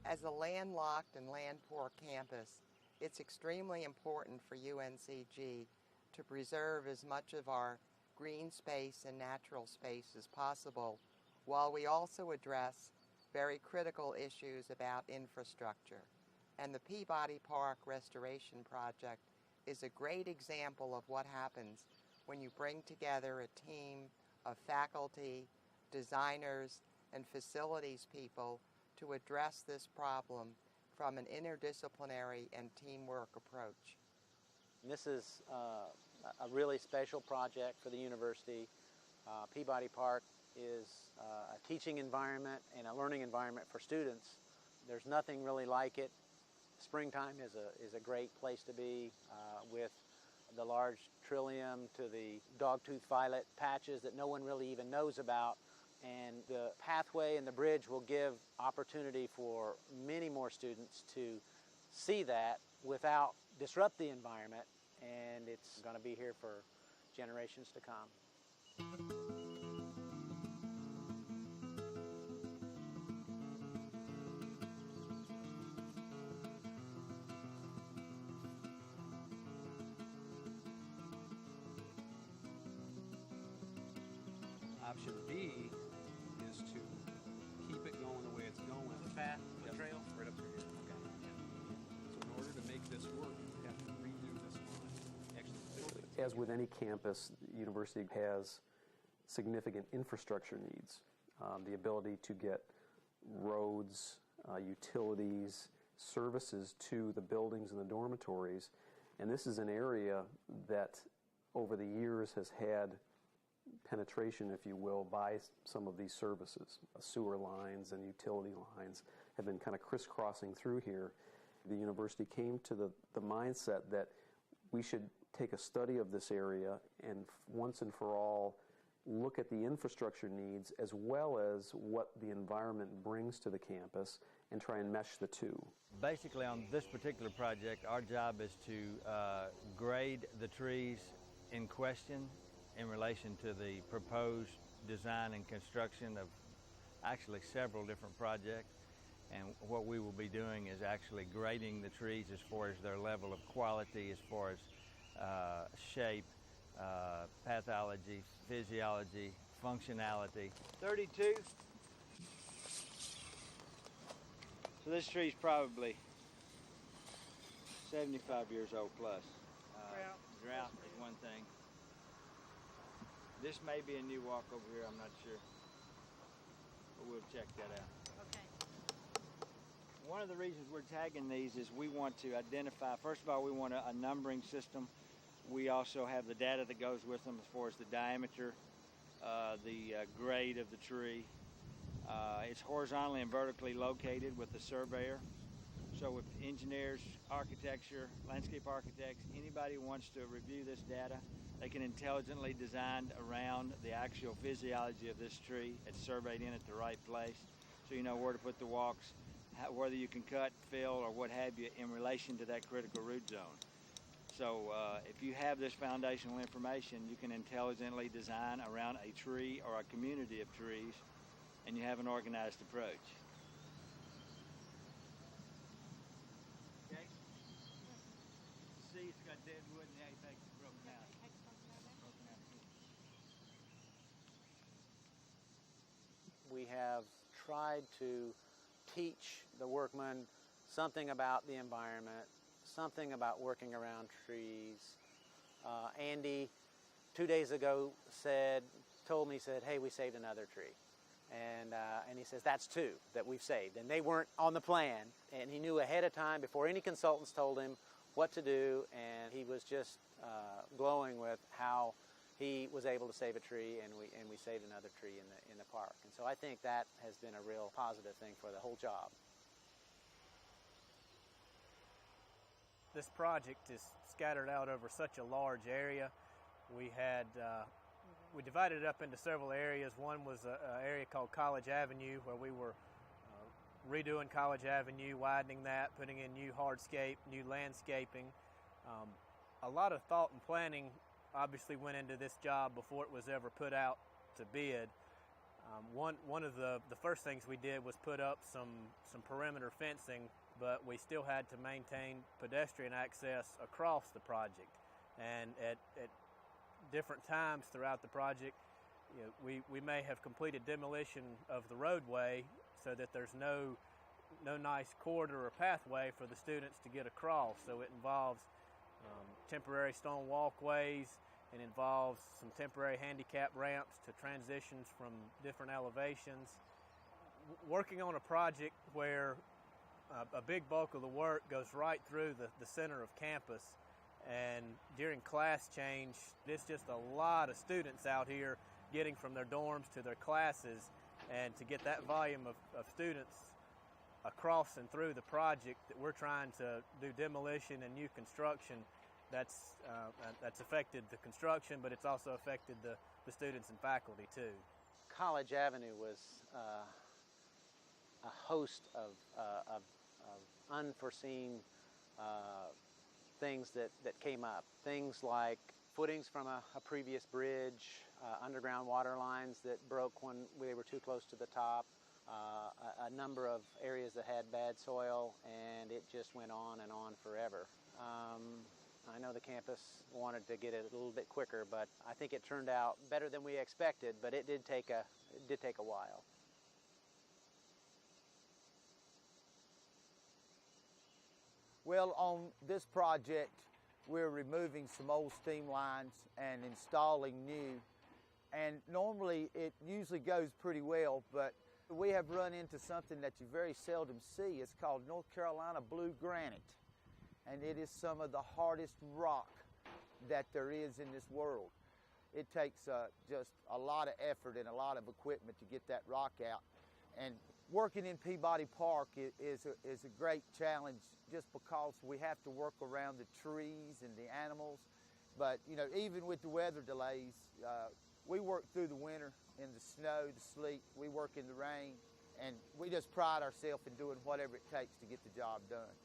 As a landlocked and land-poor campus, it's extremely important for UNCG to preserve as much of our green space and natural space as possible, while we also address very critical issues about infrastructure. And the Peabody Park Restoration Project is a great example of what happens when you bring together a team of faculty, designers, and facilities people to address this problem from an interdisciplinary and teamwork approach. This is a really special project for the university. Peabody Park is a teaching environment and a learning environment for students. There's nothing really like it. Springtime is a great place to be with the large trillium to the dogtooth violet patches that no one really even knows about. And the pathway and the bridge will give opportunity for many more students to see that without disrupt the environment, and it's going to be here for generations to come. Option B is to keep it going the way it's going. The path, the trail? Right up through here. Okay. Yeah. So in order to make this work, we have to redo this line. Actually, as with any campus, the university has significant infrastructure needs. The ability to get roads, utilities, services to the buildings and the dormitories. And this is an area that over the years has had penetration, if you will, by some of these services. Sewer lines and utility lines have been kind of crisscrossing through here. The university came to the mindset that we should take a study of this area and once and for all look at the infrastructure needs as well as what the environment brings to the campus and try and mesh the two. Basically on this particular project, our job is to grade the trees in question in relation to the proposed design and construction of actually several different projects. And what we will be doing is actually grading the trees as far as their level of quality, as far as shape, pathology, physiology, functionality. 32. So this tree is probably 75 years old plus. Drought is one thing. This may be a new walk over here, I'm not sure. But we'll check that out. Okay. One of the reasons we're tagging these is we want to identify, first of all, we want a numbering system. We also have the data that goes with them as far as the diameter, the grade of the tree. It's horizontally and vertically located with the surveyor. So with engineers, architecture, landscape architects, anybody who wants to review this data, they can intelligently design around the actual physiology of this tree. It's surveyed in at the right place, so you know where to put the walks, whether you can cut, fill, or what have you in relation to that critical root zone. So if you have this foundational information, you can intelligently design around a tree or a community of trees, and you have an organized approach. Okay? See, it's got dead wood and everything broken out. We have tried to teach the workmen something about the environment, something about working around trees. Andy, 2 days ago, told me, hey, we saved another tree. And he says, that's two that we've saved. And they weren't on the plan. And he knew ahead of time, before any consultants told him what to do. And he was just glowing with how he was able to save a tree, and we saved another tree in the park. And so I think that has been a real positive thing for the whole job. This project is scattered out over such a large area. We divided it up into several areas. One was an area called College Avenue, where we were redoing College Avenue, widening that, putting in new hardscape, new landscaping. A lot of thought and planning obviously went into this job before it was ever put out to bid. One of the first things we did was put up some perimeter fencing, but we still had to maintain pedestrian access across the project. And at different times throughout the project, you know, we may have completed demolition of the roadway so that there's no nice corridor or pathway for the students to get across. So it involves temporary stone walkways. It involves some temporary handicap ramps to transitions from different elevations. Working on a project where a big bulk of the work goes right through the center of campus, and during class change, it's just a lot of students out here getting from their dorms to their classes, and to get that volume of students across and through the project that we're trying to do demolition and new construction, that's affected the construction, but it's also affected the students and faculty too. College Avenue was a host of unforeseen things that came up. Things like footings from a previous bridge, underground water lines that broke when they were too close to the top, a number of areas that had bad soil, and it just went on and on forever. I know the campus wanted to get it a little bit quicker, but I think it turned out better than we expected, but it did take a while. Well, on this project, we're removing some old steam lines and installing new. And normally it usually goes pretty well, but we have run into something that you very seldom see. It's called North Carolina blue granite. And it is some of the hardest rock that there is in this world. It takes just a lot of effort and a lot of equipment to get that rock out. And working in Peabody Park is a great challenge just because we have to work around the trees and the animals. But you know, even with the weather delays, we work through the winter in the snow, the sleet, we work in the rain, and we just pride ourselves in doing whatever it takes to get the job done.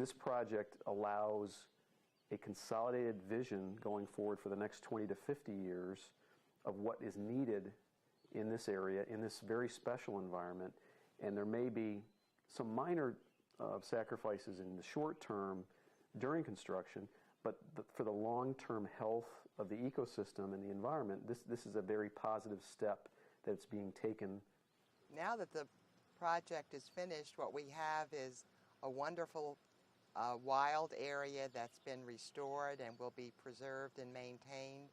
this project allows a consolidated vision going forward for the next 20 to 50 years of what is needed in this area, in this very special environment. And there may be some minor sacrifices in the short term during construction, but for the long-term health of the ecosystem and the environment, this is a very positive step that's being taken. Now that the project is finished, what we have is a wonderful wild area that's been restored and will be preserved and maintained.